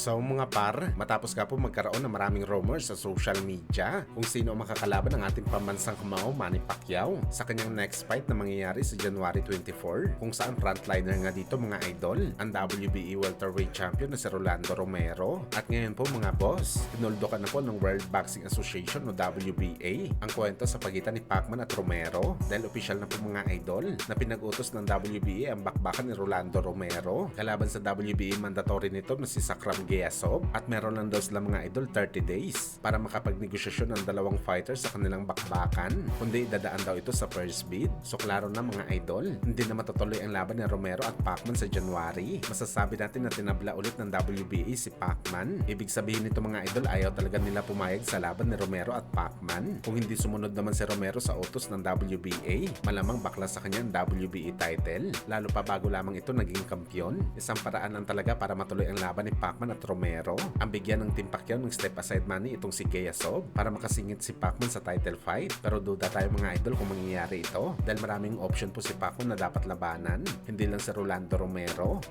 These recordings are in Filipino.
So mga par, matapos nga po magkaroon ng maraming rumors sa social media kung sino ang makakalaban ng ating pambansang kamao Manny Pacquiao sa kanyang next fight na mangyayari sa January 24, kung saan frontliner nga dito mga idol ang WBE welterweight champion na si Rolando Romero. At ngayon po mga boss, tinuldukan na po ng World Boxing Association o WBA ang kwento sa pagitan ni Pacman at Romero dahil opisyal na po mga idol na pinag-utos ng WBA ang bakbakan ni Rolando Romero kalaban sa WBA mandatory nito na si Sakram Geasov, at meron lang daw sila mga idol 30 days para makapagnegosasyon ng dalawang fighters sa kanilang bakbakan, kundi dadaan daw ito sa first bid. So klaro na mga idol, hindi na matutuloy ang laban ni Romero at Pacman sa January. Masasabi natin na tinabla ulit ng WBA si Pacman. Ibig sabihin nito mga idol, ayaw talaga nila pumayag sa laban ni Romero at Pacman. Kung hindi sumunod naman si Romero sa utos ng WBA, malamang bakla sa kanya ang WBA title, lalo pa bago lamang ito naging kampyon. Isang paraan lang talaga para matuloy ang laban ni Pacman at Romero ang bigyan ng Team Pacquiao ng step aside money itong si Geasov para makasingit si Pacman sa title fight. Pero duda tayo mga idol kung mangyayari ito dahil maraming option po si Pacman na dapat labanan, hindi lang si Rolando Romero.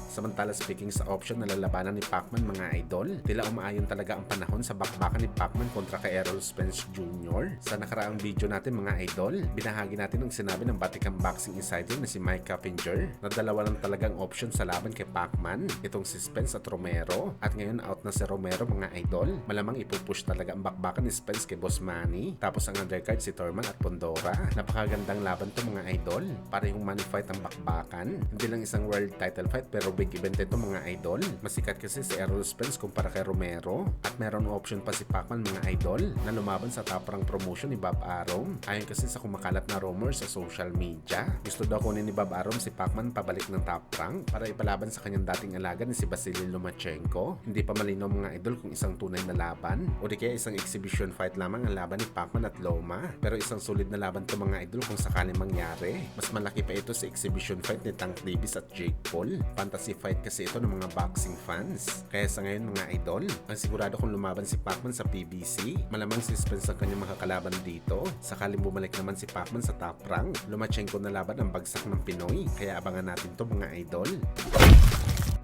Samantala speaking sa option na lalabanan ni Pacman mga idol, tila umaayon talaga ang panahon sa bakbakan ni Pacman kontra kay Errol Spence Jr. Sa nakaraang video natin mga idol, binahagi natin ang sinabi ng Batikang Boxing Insider na si Mike Caffinger na dalawa lang talagang option sa laban kay Pacman, itong si Spence at Romero. At ngayon out na si Romero mga idol, malamang ipupush talaga ang bakbakan ni Spence kay Boss Manny, tapos ang undercard si Thurman at Pondora. Napakagandang laban to mga idol, para yung money fight ang bakbakan, hindi lang isang world title fight pero big event ito mga idol. Masikat kasi si Errol Spence kumpara kay Romero, at meron option pa si Pacman mga idol na lumaban sa top rank promotion ni Bob Arum. Ayon kasi sa kumakalat na rumors sa social media, gusto daw kunin ni Bob Arum si Pacman pabalik ng top rank para ipalaban sa kanyang dating alaga ni si Vasily Lomachenko. Hindi pa malinaw mga idol kung isang tunay na laban o di kaya isang exhibition fight lamang ang laban ni Pacman at Loma, pero isang solid na laban to mga idol kung sakaling mangyari. Mas malaki pa ito sa exhibition fight ni Tank Davis at Jake Paul. Fantasy fight kasi ito ng mga boxing fans. Kaya sa ngayon mga idol, ang sigurado kung lumaban si Pacman sa PBC, malamang si Spence ang kanyang makakalaban dito. Sakaling bumalik naman si Pacman sa top rank, Lomachenko na laban ang bagsak ng Pinoy. Kaya abangan natin to mga idol.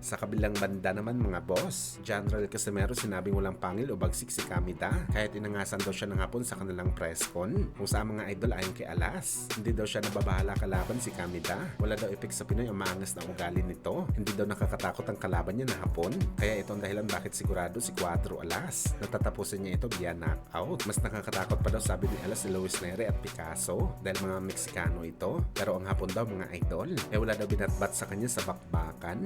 Sa kabilang banda naman mga boss, General Casimero sinabing walang pangil o bagsik si Kamida kahit inangasan daw siya ng hapon sa kanilang press con, kung saan mga idol ayon kay Alas, hindi daw siya nababahala kalaban si Kamida. Wala daw epek sa Pinoy ang maangas na ugali nito, hindi daw nakakatakot ang kalaban niya na hapon. Kaya ito ang dahilan bakit sigurado si Cuadro Alas natatapusin niya ito via knockout. Mas nakakatakot pa daw sabi ni Alas si Luis Neri at Picasso dahil mga Meksikano ito, pero ang hapon daw mga idol wala daw binatbat sa kanya sa bakbakan.